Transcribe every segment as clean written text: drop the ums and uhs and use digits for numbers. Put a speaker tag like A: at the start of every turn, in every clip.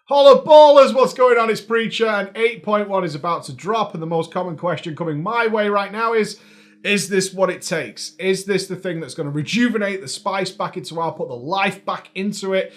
A: Holla ballers, what's going on? It's Preacher, and 8.1 is about to drop, and the most common question coming my way right now is this what it takes? Is this the thing that's going to rejuvenate the spice back into our, put the life back into it?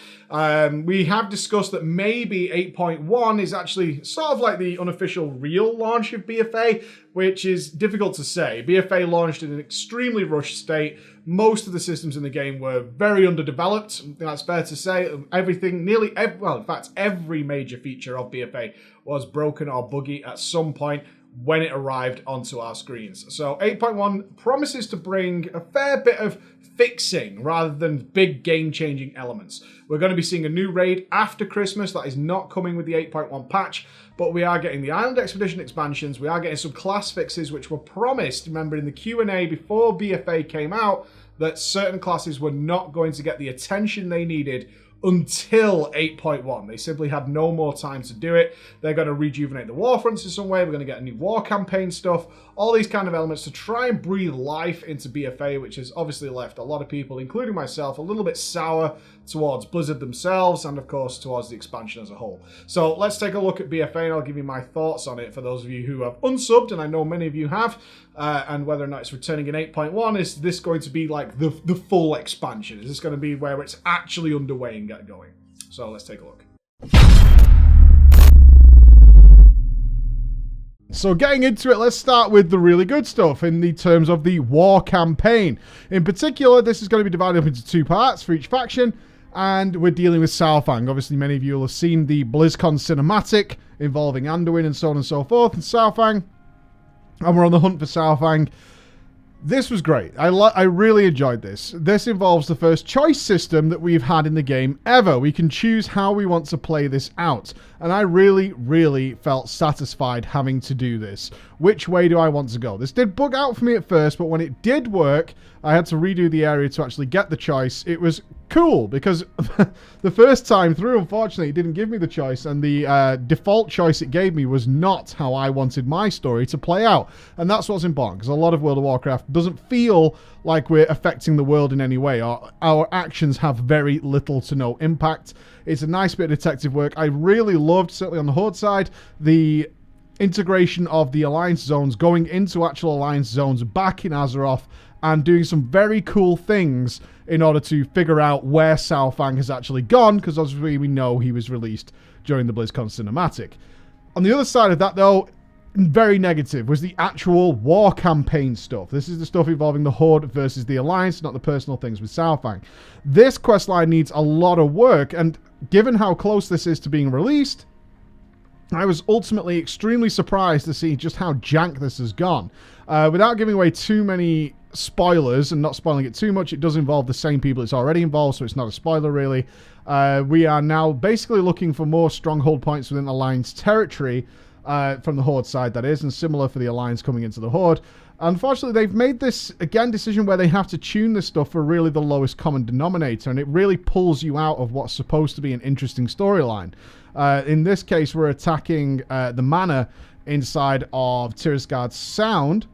A: We have discussed that maybe 8.1 is actually sort of like the unofficial real launch of BFA, which is difficult to say. BFA launched in an extremely rushed state. Most of the systems in the game were very underdeveloped. That's fair to say. Everything, in fact, every major feature of BFA was broken or buggy at some point when it arrived onto our screens. So 8.1 promises to bring a fair bit of fixing rather than big game-changing elements. We're going to be seeing a new raid after Christmas that is not coming with the 8.1 patch, but we are getting the Island Expedition expansions, we are getting some class fixes which were promised, remember in the Q&A before BFA came out, that certain classes were not going to get the attention they needed until 8.1. They simply had no more time to do it. They're going to rejuvenate the war fronts in some way. We're going to get a new war campaign stuff, all these kind of elements to try and breathe life into BFA, which has obviously left a lot of people, including myself, a little bit sour towards Blizzard themselves and of course towards the expansion as a whole. So let's take a look at BFA and I'll give you my thoughts on it for those of you who have unsubbed, and I know many of you have, and whether or not it's returning in 8.1. Is this going to be like the full expansion? Is this going to be where it's actually underway and get going? So let's take a look. So getting into it, let's start with the really good stuff in the terms of the war campaign. In particular, this is going to be divided up into two parts for each faction, and we're dealing with Saurfang. Obviously, many of you will have seen the BlizzCon cinematic involving Anduin and so on and so forth, and Saurfang, and we're on the hunt for Saurfang. This was great. I really enjoyed this. This involves the first choice system that we've had in the game ever. We can choose how we want to play this out. And I really, really felt satisfied having to do this. Which way do I want to go? This did bug out for me at first, but when it did work, I had to redo the area to actually get the choice. It was cool because the first time through, unfortunately, it didn't give me the choice, and the default choice it gave me was not how I wanted my story to play out. And that's what's important, because a lot of World of Warcraft doesn't feel like we're affecting the world in any way. Our actions have very little to no impact. It's a nice bit of detective work. I really loved, certainly on the Horde side, the integration of the Alliance zones, going into actual Alliance zones back in Azeroth, and doing some very cool things in order to figure out where Saurfang has actually gone, because obviously we know he was released during the BlizzCon cinematic. On the other side of that, though, very negative, was the actual war campaign stuff. This is the stuff involving the Horde versus the Alliance, not the personal things with Saurfang. This questline needs a lot of work, and given how close this is to being released, I was ultimately extremely surprised to see just how jank this has gone. Without giving away too many spoilers and not spoiling it too much, it does involve the same people it's already involved, so it's not a spoiler really. We are now basically looking for more stronghold points within Alliance territory, from the Horde side that is, and similar for the Alliance coming into the Horde. Unfortunately, they've made this, again, decision where they have to tune this stuff for really the lowest common denominator, and it really pulls you out of what's supposed to be an interesting storyline. In this case, we're attacking the manor inside of Tirisgard's Sound,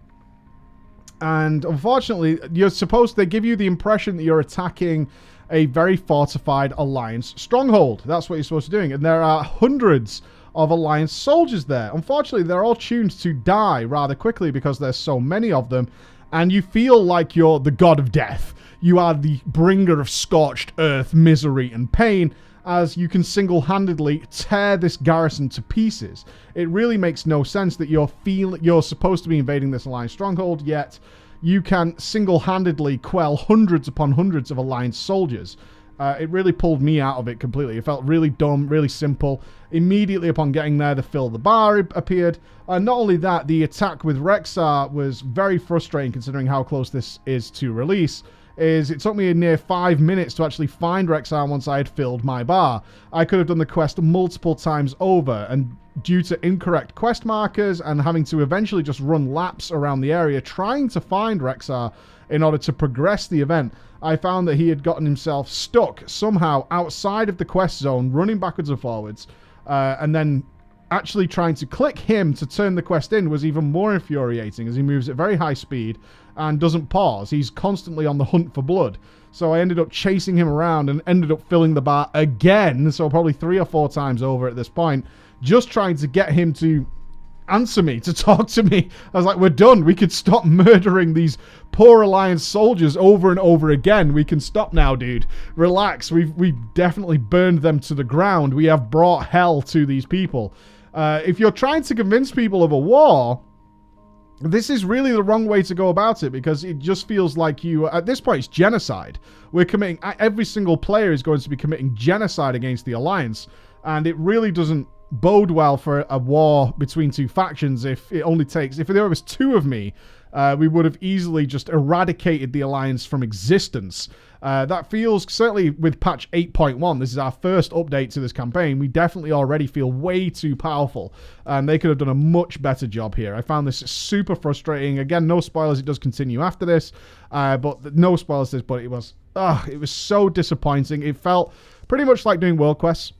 A: and unfortunately, they give you the impression that you're attacking a very fortified Alliance stronghold. That's what you're supposed to be doing, and there are hundreds of Alliance soldiers there. Unfortunately, they're all tuned to die rather quickly because there's so many of them, and you feel like you're the god of death. You are the bringer of scorched earth, misery, and pain, as you can single-handedly tear this garrison to pieces. It really makes no sense that you're supposed to be invading this Alliance stronghold, yet you can single-handedly quell hundreds upon hundreds of Alliance soldiers. It really pulled me out of it completely. It felt really dumb, really simple. Immediately upon getting there, the Fill the Bar appeared. Not only that, the attack with Rexxar was very frustrating considering how close this is to release. It took me a near 5 minutes to actually find Rexxar once I had filled my bar. I could have done the quest multiple times over, and due to incorrect quest markers and having to eventually just run laps around the area trying to find Rexxar in order to progress the event, I found that he had gotten himself stuck somehow outside of the quest zone, running backwards and forwards, and then actually trying to click him to turn the quest in was even more infuriating, as he moves at very high speed and doesn't pause. He's constantly on the hunt for blood. So I ended up chasing him around and ended up filling the bar again. So probably 3 or 4 times over at this point, just trying to get him to answer me, to talk to me. I was like, we're done. We could stop murdering these poor Alliance soldiers over and over again. We can stop now, dude. Relax. We've definitely burned them to the ground. We have brought hell to these people. If you're trying to convince people of a war, this is really the wrong way to go about it, because it just feels like you, at this point, it's genocide. We're committing, every single player is going to be committing genocide against the Alliance, and it really doesn't bode well for a war between 2 factions. If there was 2 of me, we would have easily just eradicated the Alliance from existence. That feels, certainly with patch 8.1, this is our first update to this campaign, we definitely already feel way too powerful, and they could have done a much better job here. I found this super frustrating. Again, no spoilers, it does continue after this, but no spoilers this, but it was so disappointing. It felt pretty much like doing world quests.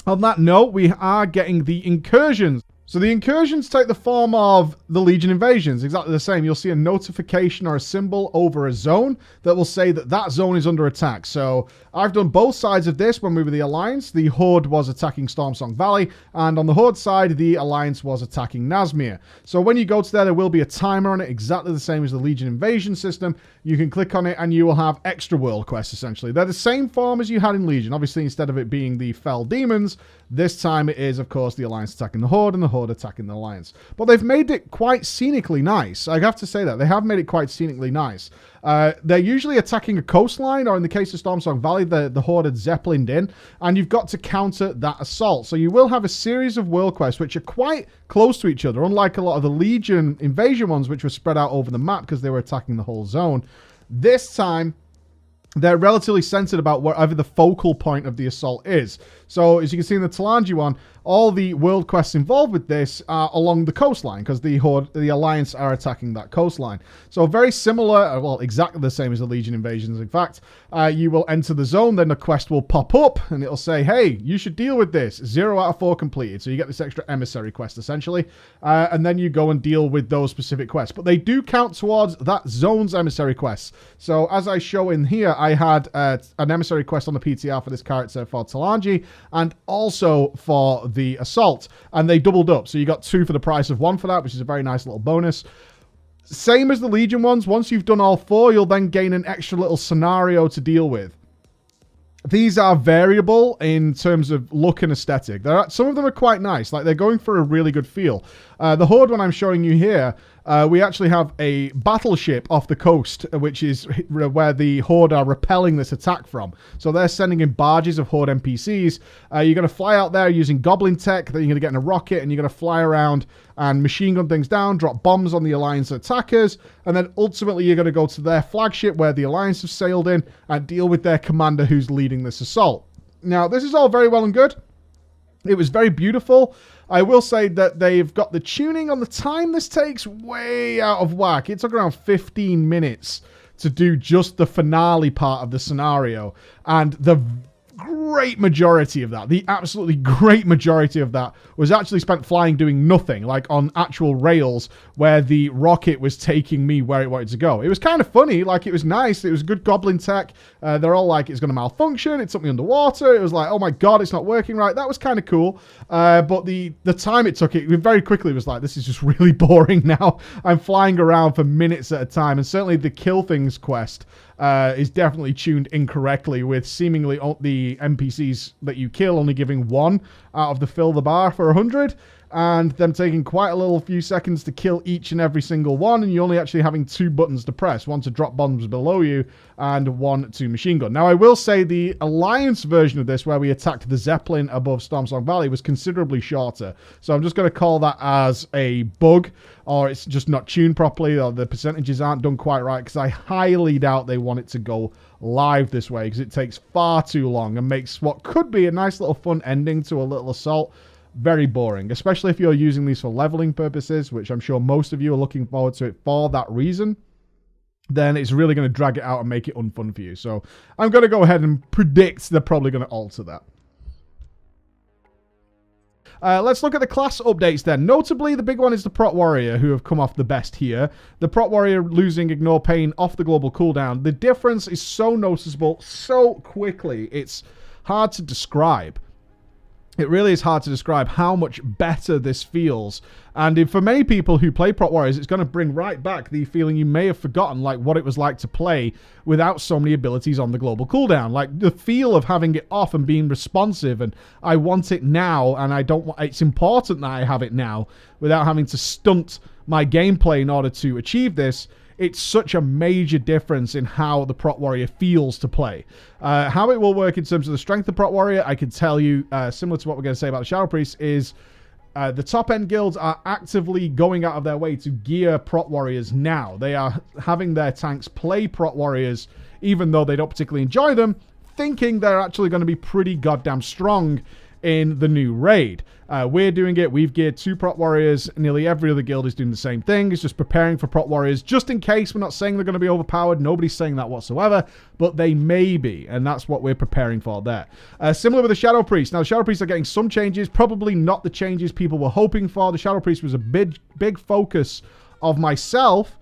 A: On that note, we are getting the Incursions. So the Incursions take the form of the Legion invasions, exactly the same. You'll see a notification or a symbol over a zone that will say that that zone is under attack. So I've done both sides of this when we were the Alliance. The Horde was attacking Stormsong Valley, and on the Horde side, the Alliance was attacking Nazmir. So when you go to there will be a timer on it, exactly the same as the Legion invasion system. You can click on it and you will have extra world quests, essentially. They're the same form as you had in Legion. Obviously, instead of it being the Fell Demons, this time it is, of course, the Alliance attacking the Horde and the Horde attacking the Alliance. But they've made it quite scenically nice. I have to say that. They have made it quite scenically nice. They're usually attacking a coastline, or in the case of Stormsong Valley, the Horde had zeppelined in, and you've got to counter that assault. So you will have a series of world quests which are quite close to each other, unlike a lot of the Legion invasion ones, which were spread out over the map because they were attacking the whole zone. This time, they're relatively centered about wherever the focal point of the assault is. So, as you can see in the Talanji one, all the world quests involved with this are along the coastline, because the Horde, the Alliance are attacking that coastline. So, very similar, well, exactly the same as the Legion invasions, in fact. You will enter the zone, then the quest will pop up, and it'll say, hey, you should deal with this. 0 out of 4 completed. So, you get this extra emissary quest, essentially. And then you go and deal with those specific quests. But they do count towards that zone's emissary quests. So, as I show in here, I had an emissary quest on the PTR for this character for Talanji, and also for the assault, and they doubled up, so you got 2 for the price of 1 for that, which is a very nice little bonus. Same as the Legion ones, once you've done all 4, you'll then gain an extra little scenario to deal with. These are variable in terms of look and aesthetic. Some of them are quite nice, like they're going for a really good feel. The Horde one I'm showing you here, we actually have a battleship off the coast, which is where the Horde are repelling this attack from. So they're sending in barges of Horde NPCs. You're going to fly out there using Goblin tech, then you're going to get in a rocket, and you're going to fly around and machine gun things down, drop bombs on the Alliance attackers, and then ultimately you're going to go to their flagship where the Alliance have sailed in and deal with their commander who's leading this assault. Now, this is all very well and good. It was very beautiful. I will say that they've got the tuning on the time this takes way out of whack. It took around 15 minutes to do just the finale part of the scenario, and the great majority of that, the absolutely great majority of that, was actually spent flying doing nothing, like on actual rails where the rocket was taking me where it wanted to go. It was kind of funny, like it was nice, it was good Goblin tech. They're all like, it's going to malfunction, it took me underwater, it was like, oh my god, it's not working right. That was kind of cool, but the time it took, it very quickly was like, this is just really boring now. I'm flying around for minutes at a time, and certainly the Kill Things quest is definitely tuned incorrectly, with seemingly the NPCs that you kill only giving 1 out of the fill the bar for 100, and them taking quite a little few seconds to kill each and every single one, and you're only actually having 2 buttons to press, 1 to drop bombs below you and 1 to machine gun. Now, I will say the Alliance version of this, where we attacked the Zeppelin above Stormsong Valley, was considerably shorter, so I'm just going to call that as a bug, or it's just not tuned properly, or the percentages aren't done quite right, because I highly doubt they want it to go live this way, because it takes far too long and makes what could be a nice little fun ending to a little assault very boring, especially if you're using these for leveling purposes, which I'm sure most of you are looking forward to it for that reason. Then it's really going to drag it out and make it unfun for you. So I'm going to go ahead and predict they're probably going to alter that. Let's look at the class updates then. Notably, the big one is the Prot Warrior, who have come off the best here. The Prot Warrior losing Ignore Pain off the global cooldown. The difference is so noticeable so quickly. It's hard to describe. It really is hard to describe how much better this feels. And for many people who play Prot Warriors, it's going to bring right back the feeling you may have forgotten, like what it was like to play without so many abilities on the global cooldown. Like the feel of having it off and being responsive, and I want it now, and I don't want, it's important that I have it now without having to stunt my gameplay in order to achieve this. It's such a major difference in how the Prot Warrior feels to play. How it will work in terms of the strength of Prot Warrior, I can tell you, similar to what we're going to say about the Shadow Priest, is the top-end guilds are actively going out of their way to gear Prot Warriors now. They are having their tanks play Prot Warriors, even though they don't particularly enjoy them, thinking they're actually going to be pretty goddamn strong in the new raid. We're doing it. We've geared 2 Prot Warriors. Nearly every other guild is doing the same thing. It's just preparing for Prot Warriors just in case. We're not saying they're going to be overpowered. Nobody's saying that whatsoever, but they may be, and that's what we're preparing for there. Similar with the Shadow Priest. Now, the Shadow Priests are getting some changes, probably not the changes people were hoping for. The Shadow Priest was a big focus of myself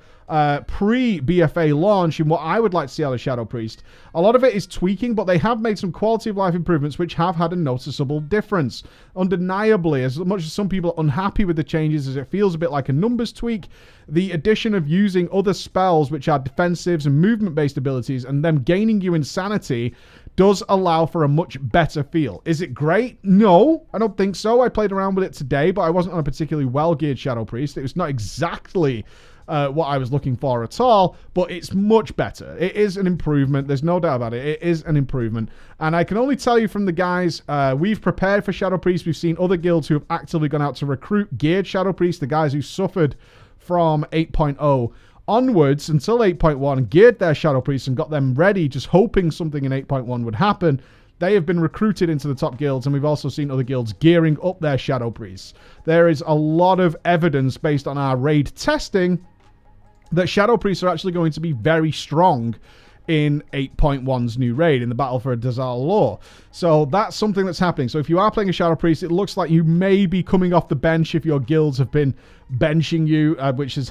A: pre-BFA launch and what I would like to see out of Shadow Priest. A lot of it is tweaking, but they have made some quality of life improvements which have had a noticeable difference. Undeniably, as much as some people are unhappy with the changes as it feels a bit like a numbers tweak, the addition of using other spells which are defensives and movement-based abilities and them gaining you insanity does allow for a much better feel. Is it great? No, I don't think so. I played around with it today, but I wasn't on a particularly well-geared Shadow Priest. It was not exactly what I was looking for at all, but it's much better. It is an improvement. There's no doubt about it. It is an improvement. And I can only tell you from the guys, we've prepared for Shadow Priest. We've seen other guilds who have actively gone out to recruit geared Shadow Priest, the guys who suffered from 8.0 onwards until 8.1, geared their Shadow Priests and got them ready, just hoping something in 8.1 would happen. They have been recruited into the top guilds, and we've also seen other guilds gearing up their Shadow Priests. There is a lot of evidence based on our raid testing that Shadow Priests are actually going to be very strong in 8.1's new raid, in the Battle for Dazal Law. So that's something that's happening. So if you are playing a Shadow Priest, it looks like you may be coming off the bench if your guilds have been benching you, which has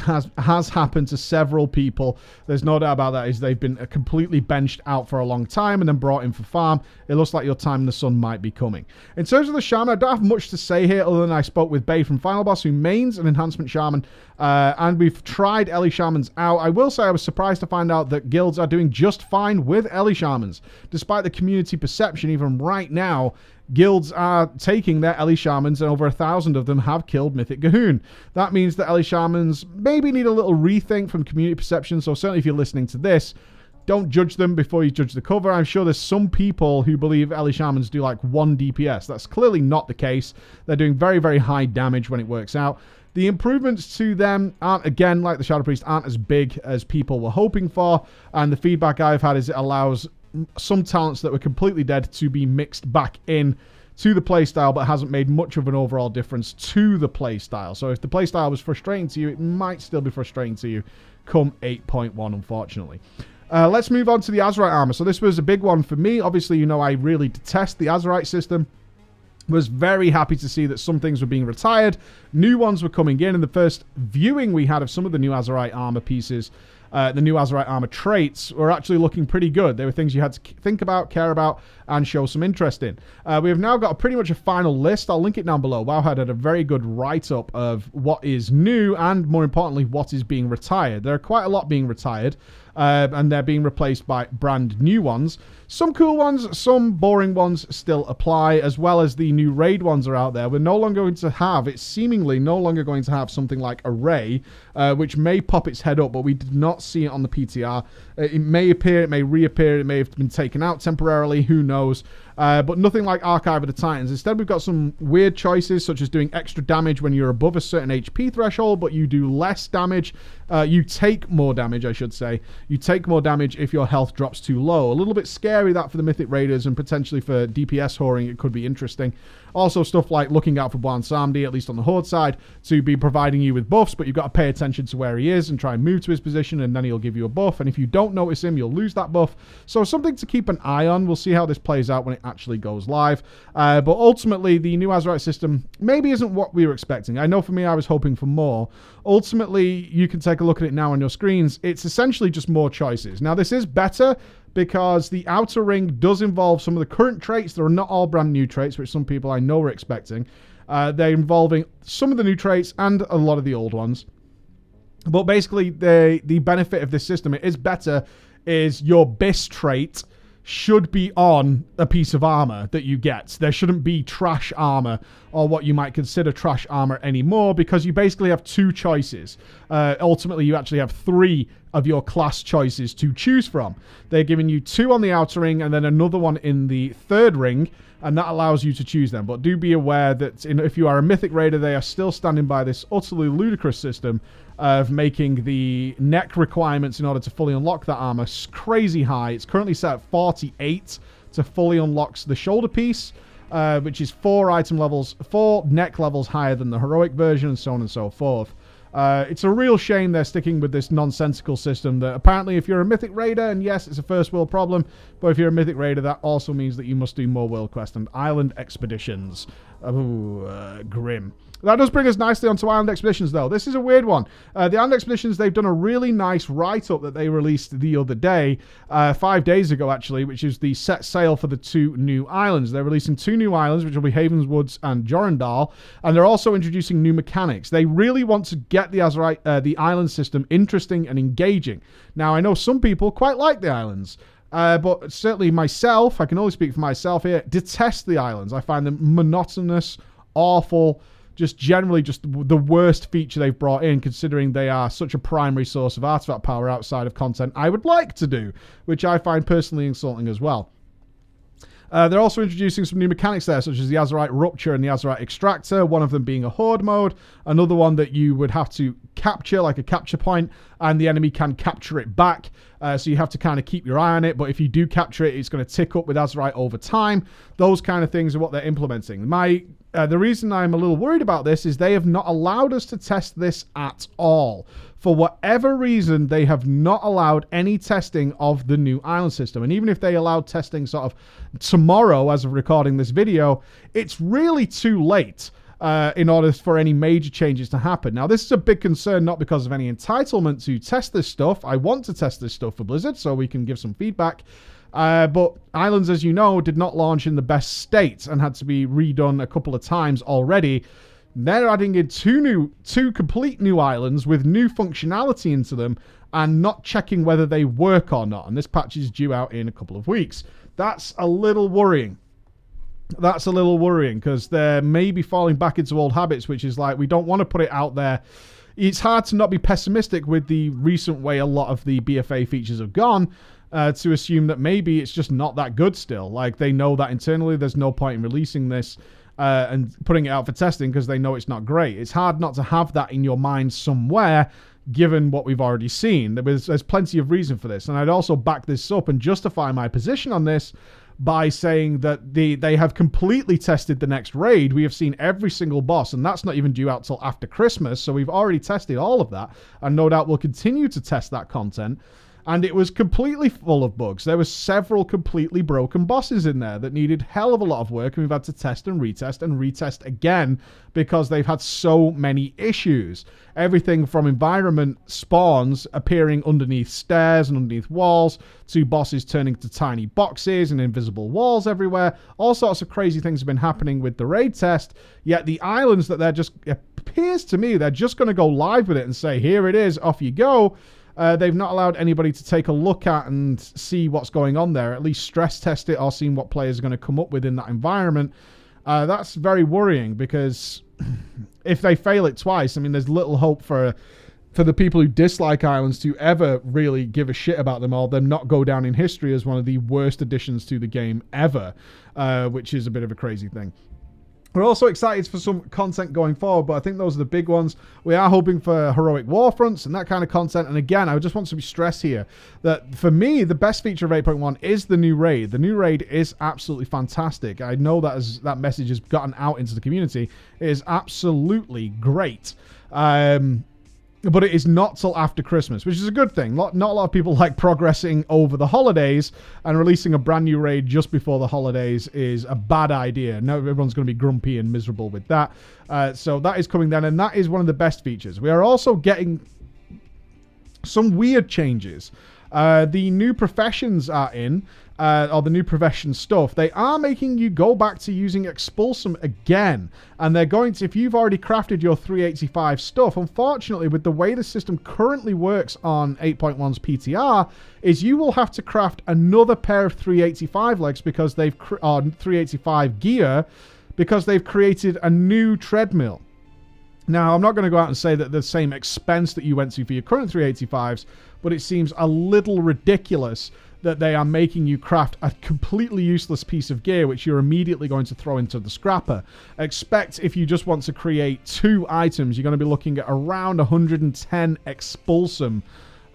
A: happened to several people. There's no doubt about that, is they've been completely benched out for a long time and then brought in for farm. It looks like your time in the sun might be coming. In terms of the Shaman, I don't have much to say here other than I spoke with Bay from Final Boss, who mains an Enhancement Shaman, and we've tried Ellie Shamans out. I will say I was surprised to find out that guilds are doing just fine with Ellie Shamans. Despite the community perception, even right now, guilds are taking their Ellie Shamans, and over 1,000 of them have killed Mythic Gahoon. That means that Ellie Shamans maybe need a little rethink from community perception, so certainly if you're listening to this, don't judge them before you judge the cover. I'm sure there's some people who believe Ellie Shamans do like 1 DPS. That's clearly not the case. They're doing very, very high damage when it works out. The improvements to them aren't, again, like the Shadow Priest, aren't as big as people were hoping for, and the feedback I've had is it allows some talents that were completely dead to be mixed back in to the playstyle, but hasn't made much of an overall difference to the playstyle. So if the playstyle was frustrating to you, it might still be frustrating to you come 8.1, unfortunately. Let's move on to the Azerite armor. So this was a big one for me. Obviously, you know I really detest the Azerite system. Was very happy to see that some things were being retired. New ones were coming in, and the first viewing we had of some of the new Azerite armor pieces, the new Azerite armor traits, were actually looking pretty good. They were things you had to think about, care about, and show some interest in. We have now got pretty much a final list. I'll link it down below. Wowhead had a very good write-up of what is new and, more importantly, what is being retired. There are quite a lot being retired, and they're being replaced by brand new ones. Some cool ones, some boring ones still apply, as well as the new raid ones are out there. We're no longer going to have, it's seemingly no longer going to have something like Array, which may pop its head up, but we did not see it on the PTR. It may appear, it may reappear, it may have been taken out temporarily, who knows. But nothing like Archive of the Titans. Instead, we've got some weird choices, such as doing extra damage when you're above a certain HP threshold, but you do less damage. You take more damage, I should say. You take more damage if your health drops too low. A little bit scary, that, for the Mythic Raiders, and potentially for DPS whoring, it could be interesting. Also, stuff like looking out for Bwan Samdi, at least on the Horde side, to be providing you with buffs, but you've got to pay attention to where he is and try and move to his position, and then he'll give you a buff. And if you don't notice him, you'll lose that buff. So something to keep an eye on. We'll see how this plays out when it actually goes live. But ultimately, the new Azerite system maybe isn't what we were expecting. I know for me, I was hoping for more. Ultimately, you can take a look at it now on your screens. It's essentially just more choices. Now, this is better because the outer ring does involve some of the current traits. They're not all brand new traits, which some people I know were expecting. They're involving some of the new traits and a lot of the old ones. But basically, the benefit of this system, it is better, is your BIS trait should be on a piece of armor that you get. There shouldn't be trash armor or what you might consider trash armor anymore, because you basically have two choices. Ultimately, you actually have three of your class choices to choose from. They're giving you two on the outer ring and then another one in the third ring, and that allows you to choose them. But do be aware that if you are a Mythic Raider, they are still standing by this utterly ludicrous system of making the neck requirements in order to fully unlock that armor crazy high. It's currently set at 48 to fully unlock the shoulder piece, which is 4 neck levels higher than the heroic version, and so on and so forth. It's a real shame they're sticking with this nonsensical system that apparently if you're a Mythic Raider, and yes, it's a first world problem, but if you're a Mythic Raider, that also means that you must do more world quest and island expeditions. Grim. That does bring us nicely onto Island Expeditions, though. This is a weird one. The Island Expeditions, they've done a really nice write-up that they released the other day, 5 days ago, actually, which is the set sail for the 2 new islands. They're releasing 2 new islands, which will be Havens Woods and Jorundal, and they're also introducing new mechanics. They really want to get the island system interesting and engaging. Now, I know some people quite like the islands, but certainly myself, I can only speak for myself here, detest the islands. I find them monotonous, awful, just generally just the worst feature they've brought in, considering they are such a primary source of artifact power outside of content I would like to do, which I find personally insulting as well. They're also introducing some new mechanics there, such as the Azerite Rupture and the Azerite Extractor, one of them being a Horde mode, another one that you would have to capture, like a capture point, and the enemy can capture it back, so you have to kind of keep your eye on it, but if you do capture it, it's going to tick up with Azerite over time. Those kind of things are what they're implementing. The reason I'm a little worried about this is they have not allowed us to test this at all. For whatever reason, they have not allowed any testing of the new island system. And even if they allowed testing sort of tomorrow, as of recording this video, it's really too late in order for any major changes to happen. Now, this is a big concern, not because of any entitlement to test this stuff. I want to test this stuff for Blizzard so we can give some feedback. But Islands, as you know, did not launch in the best state and had to be redone a couple of times already. They're adding in two complete new islands with new functionality into them and not checking whether they work or not. And this patch is due out in a couple of weeks. That's a little worrying. That's a little worrying because they're maybe falling back into old habits, which is like, we don't want to put it out there. It's hard to not be pessimistic with the recent way a lot of the BFA features have gone, to assume that maybe it's just not that good still. Like, they know that internally there's no point in releasing this and putting it out for testing because they know it's not great. It's hard not to have that in your mind somewhere, given what we've already seen. There's plenty of reason for this. And I'd also back this up and justify my position on this by saying that they have completely tested the next raid. We have seen every single boss, and that's not even due out till after Christmas. So we've already tested all of that, and no doubt we'll continue to test that content. And it was completely full of bugs. There were several completely broken bosses in there that needed hell of a lot of work, and we've had to test and retest again because they've had so many issues. Everything from environment spawns appearing underneath stairs and underneath walls, to bosses turning to tiny boxes and invisible walls everywhere. All sorts of crazy things have been happening with the raid test, yet the islands that they're just, it appears to me, they're just going to go live with it and say, here it is, off you go. They've not allowed anybody to take a look at and see what's going on there, at least stress test it or see what players are going to come up with in that environment. That's very worrying because if they fail it twice, I mean, there's little hope for the people who dislike islands to ever really give a shit about them or them not go down in history as one of the worst additions to the game ever, which is a bit of a crazy thing. We're also excited for some content going forward, but I think those are the big ones. We are hoping for heroic warfronts and that kind of content. And again, I just want to be stressed here that for me, the best feature of 8.1 is the new raid. The new raid is absolutely fantastic. I know that as that message has gotten out into the community, it is absolutely great. But it is not till after Christmas, which is a good thing. Not a lot of people like progressing over the holidays, and releasing a brand new raid just before the holidays is a bad idea. No, everyone's going to be grumpy and miserable with that. So that is coming then, and that is one of the best features. We are also getting some weird changes. The new professions are in, or the new profession stuff. They are making you go back to using Expulsum again. And they're going to, if you've already crafted your 385 stuff, unfortunately, with the way the system currently works on 8.1's PTR, is you will have to craft another pair of 385 legs because they've, or 385 gear, because they've created a new treadmill. Now, I'm not going to go out and say that the same expense that you went to for your current 385s, but it seems a little ridiculous that they are making you craft a completely useless piece of gear, which you're immediately going to throw into the scrapper. Expect if you just want to create 2 items, you're going to be looking at around 110 Expulsum.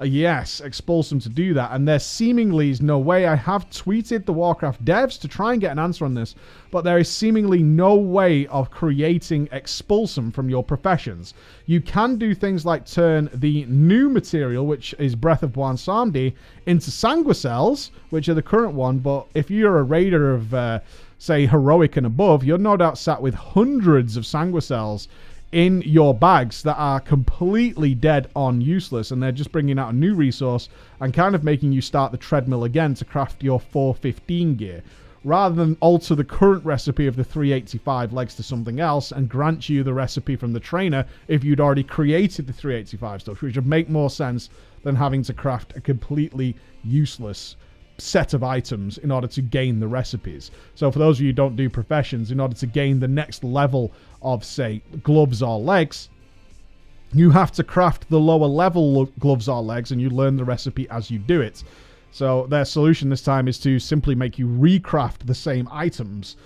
A: Yes, Expulsum to do that, and there seemingly is no way. I have tweeted the Warcraft devs to try and get an answer on this, but there is seemingly no way of creating Expulsum from your professions. You can do things like turn the new material, which is Breath of Bwansamdi, into Sanguicells, which are the current one, but if you're a raider of, say, Heroic and above, you're no doubt sat with hundreds of Sanguicells in your bags that are completely dead on useless, and they're just bringing out a new resource and kind of making you start the treadmill again to craft your 415 gear, rather than alter the current recipe of the 385 legs to something else and grant you the recipe from the trainer if you'd already created the 385 stuff, which would make more sense than having to craft a completely useless set of items in order to gain the recipes. So for those of you who don't do professions, in order to gain the next level of, say, gloves or legs, you have to craft the lower level gloves or legs, and you learn the recipe as you do it. So their solution this time is to simply make you recraft the same items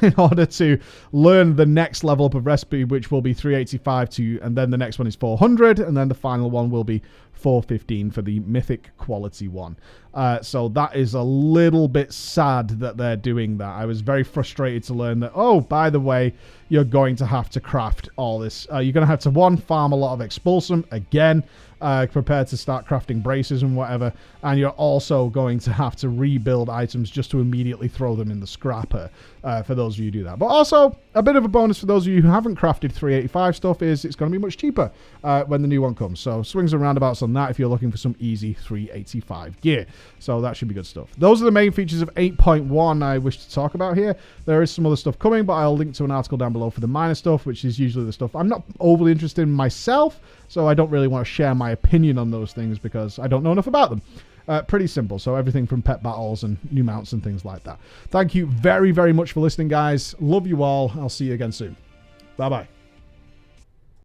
A: in order to learn the next level up of recipe, which will be 385 to, and then the next one is 400, and then the final one will be 415 for the mythic quality one. So that is a little bit sad that they're doing that. I was very frustrated to learn that, oh, by the way, you're going to have to craft all this. You're going to have to, farm a lot of Expulsum again, prepared to start crafting braces and whatever, and you're also going to have to rebuild items just to immediately throw them in the scrapper, for those of you who do that. But also, a bit of a bonus for those of you who haven't crafted 385 stuff is it's going to be much cheaper when the new one comes. So swings and roundabouts on that if you're looking for some easy 385 gear. So that should be good stuff. Those are the main features of 8.1 I wish to talk about here. There is some other stuff coming, but I'll link to an article down below for the minor stuff, which is usually the stuff I'm not overly interested in myself, so I don't really want to share my opinion on those things because I don't know enough about them. Pretty simple. So everything from pet battles and new mounts and things like that. Thank you very, very much for listening, guys. Love you all. I'll see you again soon. Bye-bye.